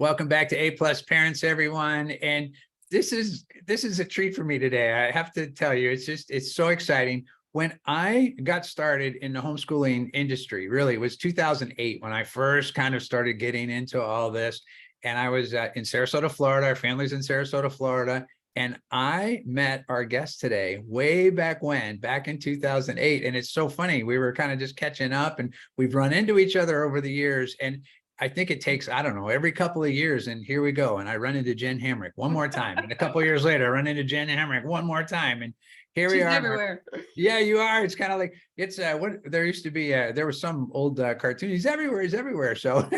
Welcome back to A Plus Parents, everyone. And this is a treat for me today. I have to tell you, it's so exciting. When I got started in the homeschooling industry, really, it was 2008 when I first kind of started getting into all this. And I was in Sarasota, Florida. Our family's in Sarasota, Florida. And I met our guest today way back back in 2008. And it's so funny. We were kind of just catching up and we've run into each other over the years. And I think it takes, I don't know, every couple of years. And here we go. And I run into Jenn Hamrick one more time. And a couple of years later, I run into Jenn Hamrick one more time. And here we are. Everywhere. Yeah, you are. It's kind of like, it's what there used to be. There was some old cartoon. He's everywhere. So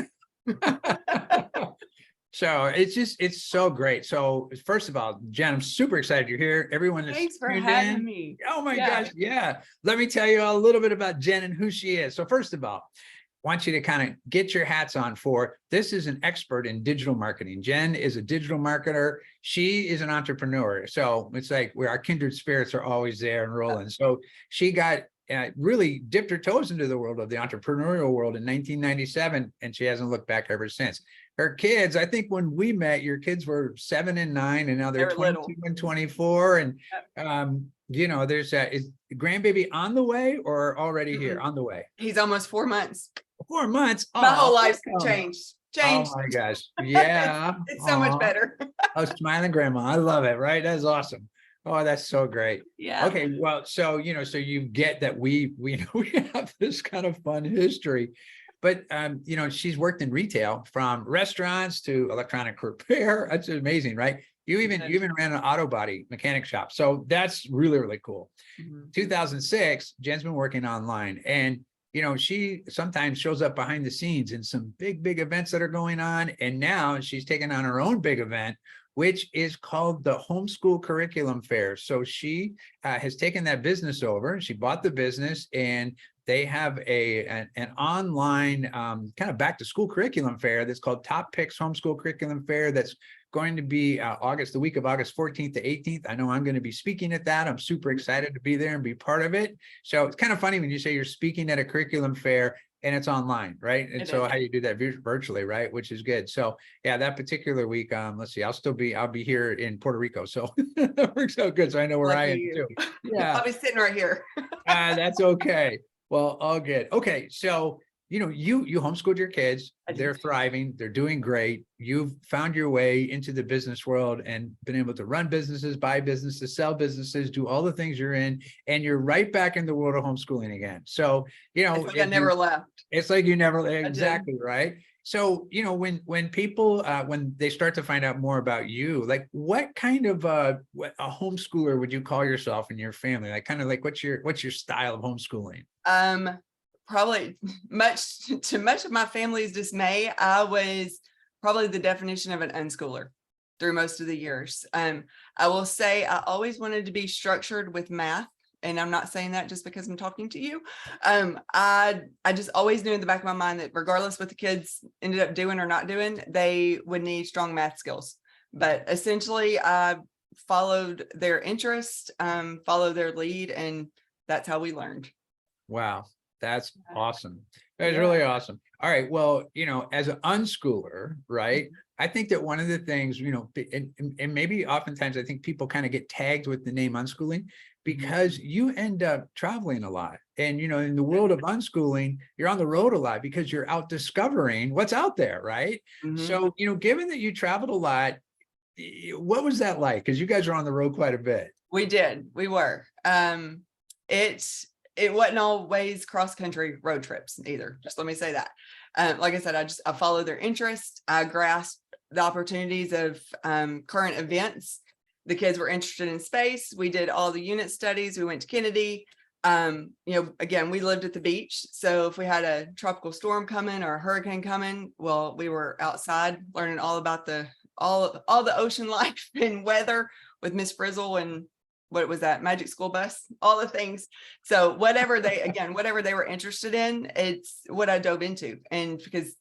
so it's so great. So first of all, Jenn, I'm super excited you're here. Everyone is Thanks for having me. Oh my gosh. Yeah. Let me tell you a little bit about Jenn and who she is. So first of all, want you to kind of get your hats on for this is an expert in digital marketing. Jenn is a digital marketer. She is an entrepreneur. So it's like where our kindred spirits are always there and rolling. So she got really dipped her toes into the world of the entrepreneurial world in 1997, and she hasn't looked back ever since. Her kids, I think when we met, your kids were 7 and 9, and now they're 22 and 24. And you know, there's is grandbaby on the way or already here? On the way. He's almost 4 months. 4 months. My whole life's changed. Oh my gosh. Yeah. It's so much better. Oh, smiling grandma. I love it. Right. That's awesome. Oh, that's so great. Yeah. Okay. Well, so, you know, so you get that we have this kind of fun history, but, you know, she's worked in retail from restaurants to electronic repair. That's amazing, right? You even ran an auto body mechanic shop. So that's really, really cool. 2006, Jenn's been working online, and you know, she sometimes shows up behind the scenes in some big events that are going on. And now she's taken on her own big event, which is called the Homeschool Curriculum Fair. So she has taken that business over. She bought the business, and they have an online kind of back to school curriculum fair that's called Top Picks Homeschool Curriculum Fair. That's going to be the week of August 14th to 18th. I know I'm going to be speaking at that. I'm super excited to be there and be part of it. So it's kind of funny when you say you're speaking at a curriculum fair and it's online, right? And so how you do that virtually, right? Which is good. So yeah, that particular week, let's see, I'll be here in Puerto Rico. So that works out good. So I know where I am too. Yeah. I'll be sitting right here. That's okay. Well, all good. Okay. So, you know, you homeschooled your kids. They're thriving. They're doing great. You've found your way into the business world and been able to run businesses, buy businesses, sell businesses, do all the things you're in, and you're right back in the world of homeschooling again. So, you know, I never left. It's like you never, exactly, right? So, you know, when people, when they start to find out more about you, like what kind of a homeschooler would you call yourself and your family? Like kind of like, what's your style of homeschooling? Probably much of my family's dismay, I was probably the definition of an unschooler through most of the years. I will say I always wanted to be structured with math. And I'm not saying that just because I'm talking to you. I just always knew in the back of my mind that regardless what the kids ended up doing or not doing, they would need strong math skills. But essentially, I followed their interest, followed their lead, and that's how we learned. Wow. That's awesome. That's really awesome. All right. Well, you know, as an unschooler, right? I think that one of the things, you know, and maybe oftentimes I think people kind of get tagged with the name unschooling because you end up traveling a lot. And, you know, in the world of unschooling, you're on the road a lot because you're out discovering what's out there, right? So, you know, given that you traveled a lot, what was that like? Because you guys are on the road quite a bit. We did. We were. It wasn't always cross-country road trips either. Just let me say that. Like I said, I followed their interest. I grasped the opportunities of current events. The kids were interested in space. We did all the unit studies. We went to Kennedy. You know, again, we lived at the beach. So if we had a tropical storm coming or a hurricane coming, well, we were outside learning all about all the ocean life and weather with Miss Frizzle and what was that magic school bus, all the things. So whatever they were interested in, it's what I dove into. And because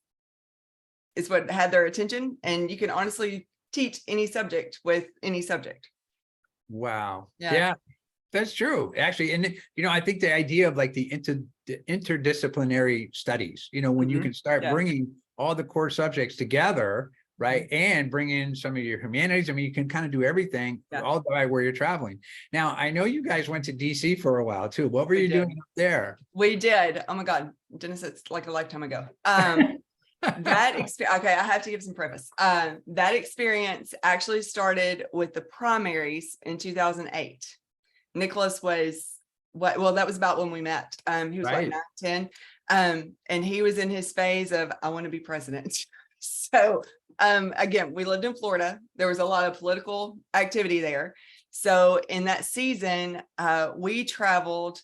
it's what had their attention, and you can honestly teach any subject with any subject. Wow. Yeah, that's true. Actually, and you know, I think the idea of like the interdisciplinary studies, you know, when you can start bringing all the core subjects together right? And bring in some of your humanities. I mean, you can kind of do everything all the way where you're traveling. Now, I know you guys went to DC for a while too. What were you doing up there? We did. Oh my God, Dennis, it's like a lifetime ago. That experience, okay, I have to give some preface. That experience actually started with the primaries in 2008. Nicholas was well, that was about when we met. He was like 9, 10. And he was in his phase of, I want to be president. So again, we lived in Florida. There was a lot of political activity there. So in that season, we traveled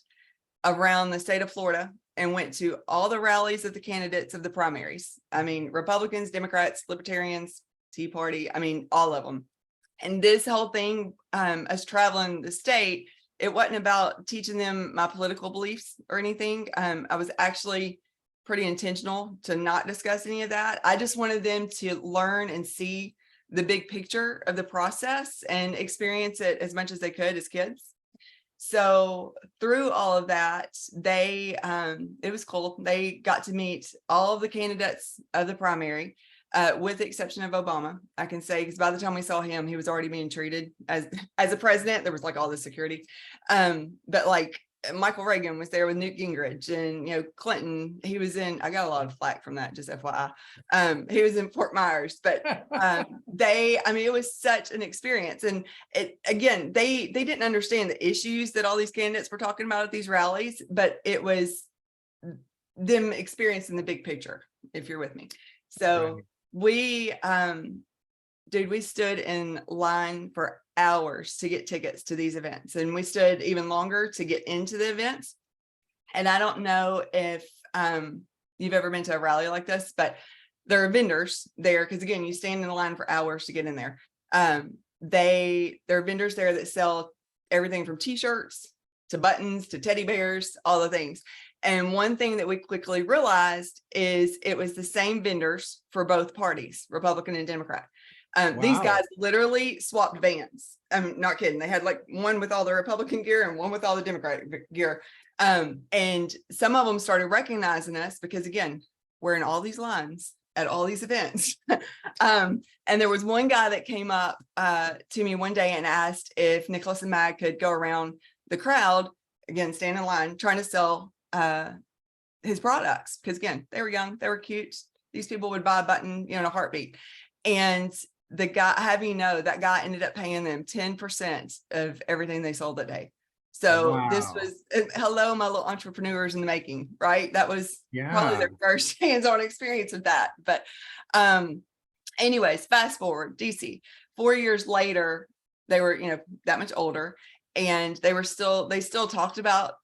around the state of Florida and went to all the rallies of the candidates of the primaries. I mean, Republicans, Democrats, Libertarians, Tea Party, I mean, all of them. And this whole thing, us traveling the state, it wasn't about teaching them my political beliefs or anything. I was actually pretty intentional to not discuss any of that. I just wanted them to learn and see the big picture of the process and experience it as much as they could as kids. So through all of that, it was cool. They got to meet all of the candidates of the primary, with the exception of Obama. I can say, because by the time we saw him, he was already being treated as a president. There was like all this security. But like Michael Reagan was there with Newt Gingrich, and Clinton, he was in, I got a lot of flack from that, just FYI. He was in Fort Myers, but it was such an experience. And again, they didn't understand the issues that all these candidates were talking about at these rallies, but it was them experiencing the big picture, if you're with me. So we stood in line for hours to get tickets to these events, and we stood even longer to get into the events. And I don't know if you've ever been to a rally like this, but there are vendors there, because again, you stand in the line for hours to get in there. There are vendors there that sell everything from t-shirts to buttons to teddy bears, all the things. And one thing that we quickly realized is it was the same vendors for both parties, Republican and Democrat. These guys literally swapped vans. I'm not kidding. They had like one with all the Republican gear and one with all the Democratic gear. And some of them started recognizing us because, again, we're in all these lines at all these events. And there was one guy that came up to me one day and asked if Nicholas and Mag could go around the crowd, again, stand in line, trying to sell his products. Because again, they were young, they were cute. These people would buy a button, in a heartbeat. And the guy, that guy ended up paying them 10% of everything they sold that day. So this was, hello, my little entrepreneurs in the making, right? That was probably their first hands-on experience with that. But anyways, fast forward, DC, 4 years later, they were, that much older, and they still talked about,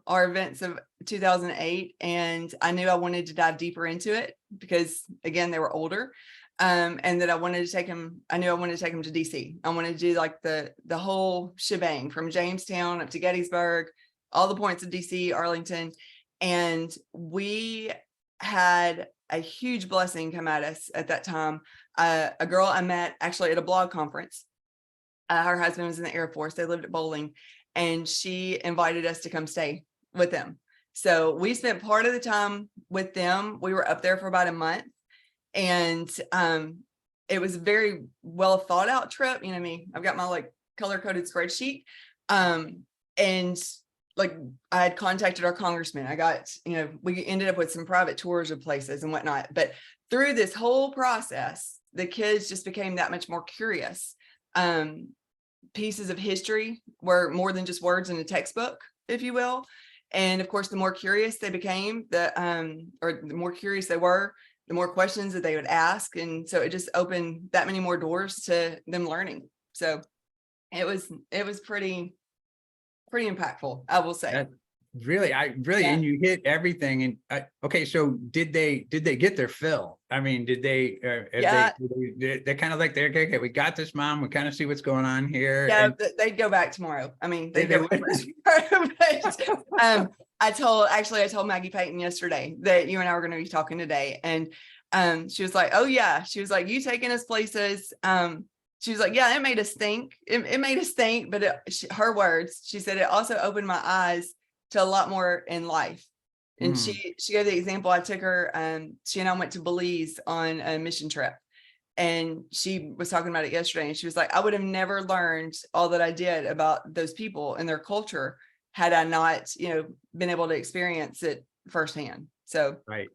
our events of 2008. And I knew I wanted to dive deeper into it because, again, they were older. And that I wanted to take him to DC. I wanted to do like the whole shebang from Jamestown up to Gettysburg, all the points of DC, Arlington. And we had a huge blessing come at us at that time. A girl I met actually at a blog conference. Her husband was in the Air Force. They lived at Bowling, and she invited us to come stay with them. So we spent part of the time with them. We were up there for about a month. And it was a very well thought out trip. I've got my like color coded spreadsheet. And like I had contacted our congressman. I got, we ended up with some private tours of places and whatnot. But through this whole process, the kids just became that much more curious. Pieces of history were more than just words in a textbook, if you will. And of course, the more curious they became, the more curious they were, the more questions that they would ask. And so it just opened that many more doors to them learning. So it was pretty impactful, I will say. Really, and you hit everything. And okay, so did they get their fill? I mean, did they? They kind of like, they're okay. We got this, Mom. We kind of see what's going on here. Yeah, they'd go back tomorrow. I mean, they'd go back tomorrow. I told Maggie Payton yesterday that you and I were going to be talking today, and she was like, "Oh yeah," she was like, "You taking us places." She was like, "Yeah, it made us think. It made us think." But her words, she said, "It also opened my eyes to a lot more in life." And she gave the example. I took her, she and I went to Belize on a mission trip, And she was talking about it yesterday, and she was like, I would have never learned all that I did about those people and their culture had I not, been able to experience it firsthand. So, Right.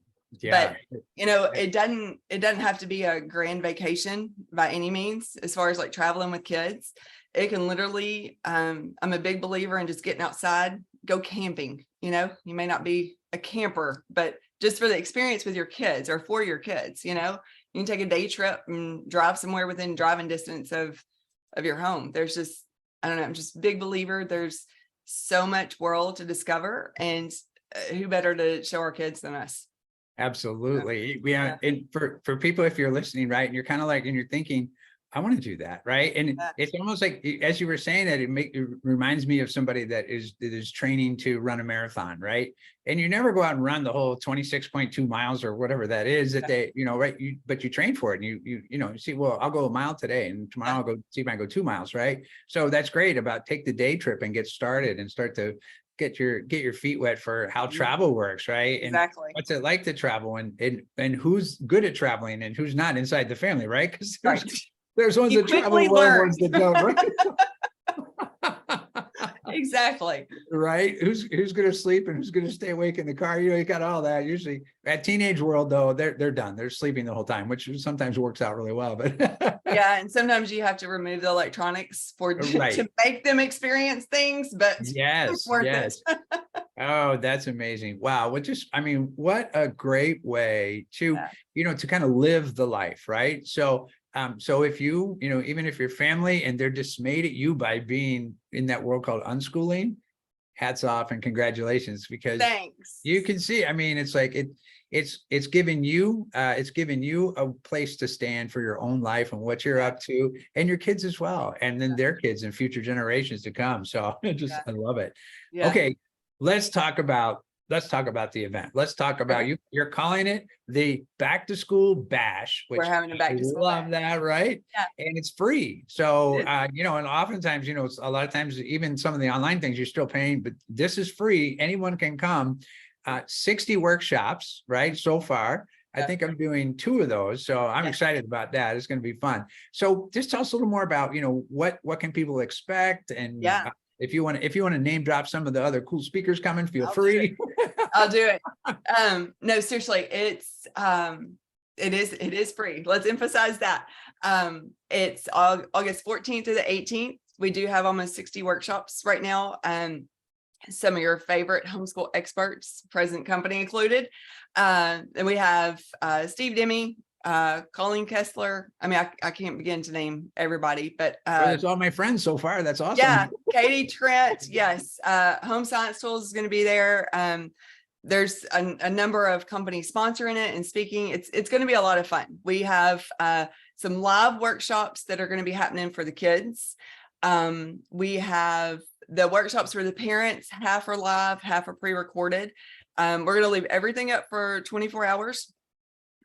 but Yeah. it doesn't have to be a grand vacation by any means, as far as like traveling with kids. It can literally, I'm a big believer in just getting outside, go camping. You may not be a camper, but just for the experience with your kids or for your kids, you can take a day trip and drive somewhere within driving distance of your home. There's just, I don't know, I'm just a big believer. There's so much world to discover, and who better to show our kids than us? Absolutely. Yeah. And for people, if you're listening, right, and you're kind of like, and you're thinking, I want to do that, right? And Yeah. it's almost like, as you were saying that, it reminds me of somebody that is training to run a marathon, right? And you never go out and run the whole 26.2 miles or whatever that is that they, right? But you train for it, and you see, well, I'll go a mile today, and tomorrow I'll go see if I can go 2 miles, right? So that's great about take the day trip and get started and start to get your feet wet for how travel works, right? And Exactly. what's it like to travel, and who's good at traveling and who's not inside the family, right? Because there's ones You that travel quickly well, learn. ones that don't, right? Exactly. Right? Who's going to sleep and who's going to stay awake in the car? You got all that. Usually at teenage world, though, they're done. They're sleeping the whole time, which sometimes works out really well. But Yeah, and sometimes you have to remove the electronics Right. to make them experience things, but Yes, it's worth yes. it. Oh, that's amazing. Wow. What a great way to, to kind of live the life, right? So, so if even if your family and they're dismayed at you by being in that world called unschooling, hats off and congratulations, because Thanks. you can see, it's like it's given you a place to stand for your own life and what you're up to, and your kids as well, and then their kids and future generations to come. So I love it. Yeah. Okay, let's talk about the event. Let's talk about you're calling it the Back to School Bash, which We're having a back to school love bash. that, right? Yeah. And it's free. So and oftentimes, it's a lot of times, even some of the online things you're still paying, but this is free. Anyone can come. 60 workshops, right? So far. I think I'm doing 2 of those. So I'm excited about that. It's going to be fun. So just tell us a little more about, what can people expect? And if you want to name drop some of the other cool speakers coming, feel free. I'll do it. No, seriously, it is free. Let's emphasize that. It's August 14th to the 18th. We do have almost 60 workshops right now. Some of your favorite homeschool experts, present company included. And we have Steve Demme, Colleen Kessler. I can't begin to name everybody, but that's all my friends so far. That's awesome. Yeah, Katie Trent. Yes, Home Science Tools is going to be there. There's a number of companies sponsoring it and speaking. It's going to be a lot of fun. We have some live workshops that are going to be happening for the kids. We have the workshops for the parents. Half are live, half are pre-recorded. We're going to leave everything up for 24 hours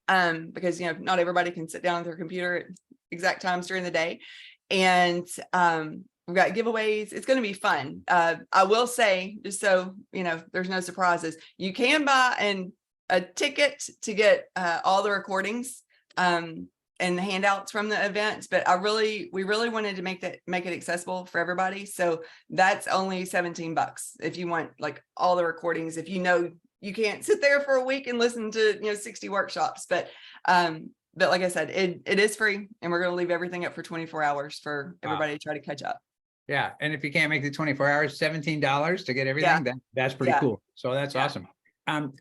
because not everybody can sit down at their computer at exact times during the day. And we've got giveaways. It's going to be fun. I will say, just so there's no surprises, you can buy a ticket to get all the recordings and the handouts from the events, but we really wanted to make it accessible for everybody. So that's only $17 if you want like all the recordings. If you can't sit there for a week and listen to 60 workshops, but like I said, it is free, and we're going to leave everything up for 24 hours for everybody to try to catch up. Yeah, and if you can't make the 24 hours, $17 to get everything. That's pretty cool. So that's awesome.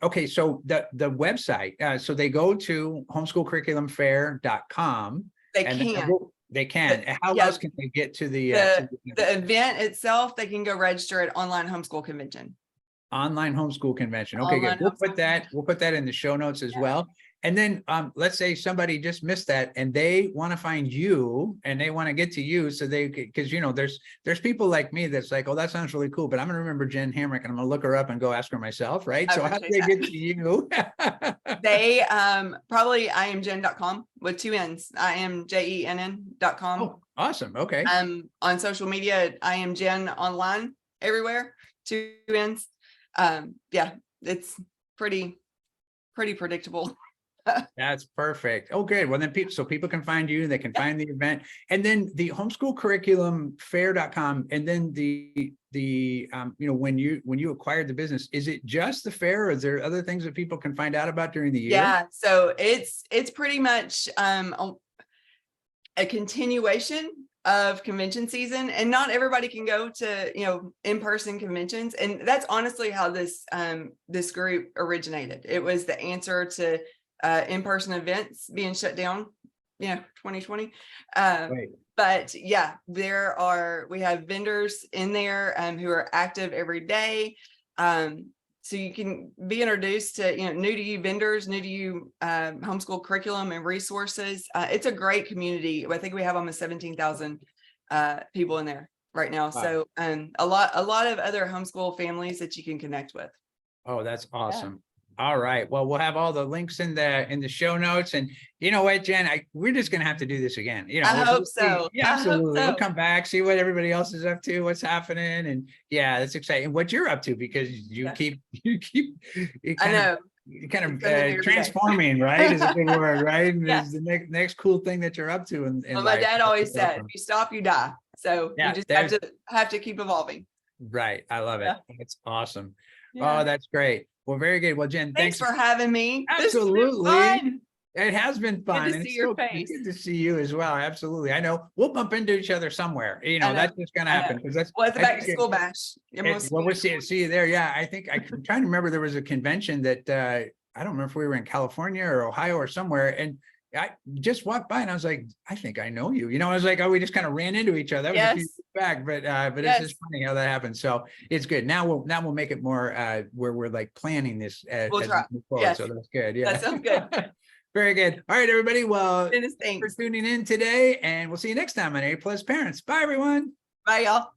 Okay, so the website, so they go to homeschoolcurriculumfair.com. They can. How else can they get to the event itself? They can go register at Online Homeschool Convention. Online Homeschool Convention. Okay, good. We'll put that in the show notes as well. And then let's say somebody just missed that and they want to find you and they want to get to you, so because there's people like me that's like, oh, that sounds really cool, but I'm gonna remember Jenn Hamrick and I'm gonna look her up and go ask her myself, right? So how do they get to you? They probably iamjenn.com with 2 N's. iamjenn.com. Oh, awesome. Okay. On social media, I am Jenn online everywhere, 2 N's. It's pretty predictable. That's perfect. Oh, good. Well, then people, so people can find you, they can find the event, and then the homeschool curriculum fair.com. And then you know, when you acquired the business, is it just the fair, or is there other things that people can find out about during the year? Yeah, so it's pretty much a continuation of convention season, and not everybody can go to, you know, in-person conventions. And that's honestly how this group originated. It was the answer to in-person events being shut down, 2020. Right. But yeah, we have vendors in there who are active every day. So you can be introduced to, new to you vendors, new to you homeschool curriculum and resources. It's a great community. I think we have almost 17,000 people in there right now. Wow. So a lot of other homeschool families that you can connect with. Oh, that's awesome. All right. Well, we'll have all the links in the show notes. And you know what, Jen, we're just going to have to do this again. I hope so. Yeah, absolutely. I hope so. We'll come back, see what everybody else is up to, what's happening. And yeah, that's exciting. What you're up to, because you keep I know. kind of transforming, right? Is a good word, right? And Yeah. is the next cool thing that you're up to in Well, my life. dad always said, if you stop, you die. So Yeah, you just have to keep evolving. Right. I love it. Yeah. It's awesome. Yeah. Oh, that's great. Well, very good. Well, Jen, Thanks for having me. This has been Absolutely. fun. It has been fun. to and see it's your so face. good to see you as well. Absolutely. I know we'll bump into each other somewhere. I know. That's just gonna I know. happen, because that's Well, it's a I back to think school bash. well, we'll see you there. Yeah, I think I'm trying to remember, there was a convention that I don't remember if we were in California or Ohio or somewhere, and I just walked by and I was like, I think I know you. I was like, oh, we just kind of ran into each other. That was a few Yes. years back, but Yes. it's just funny how that happened. So it's good. Now we'll make it more where we're like planning this We'll as we try. move forward. Yes. So that's good. Yeah. That sounds good. Very good. All right, everybody. Well, Dennis, thanks for thanks. tuning in today, and we'll see you next time on A+ Parents. Bye, everyone. Bye, y'all.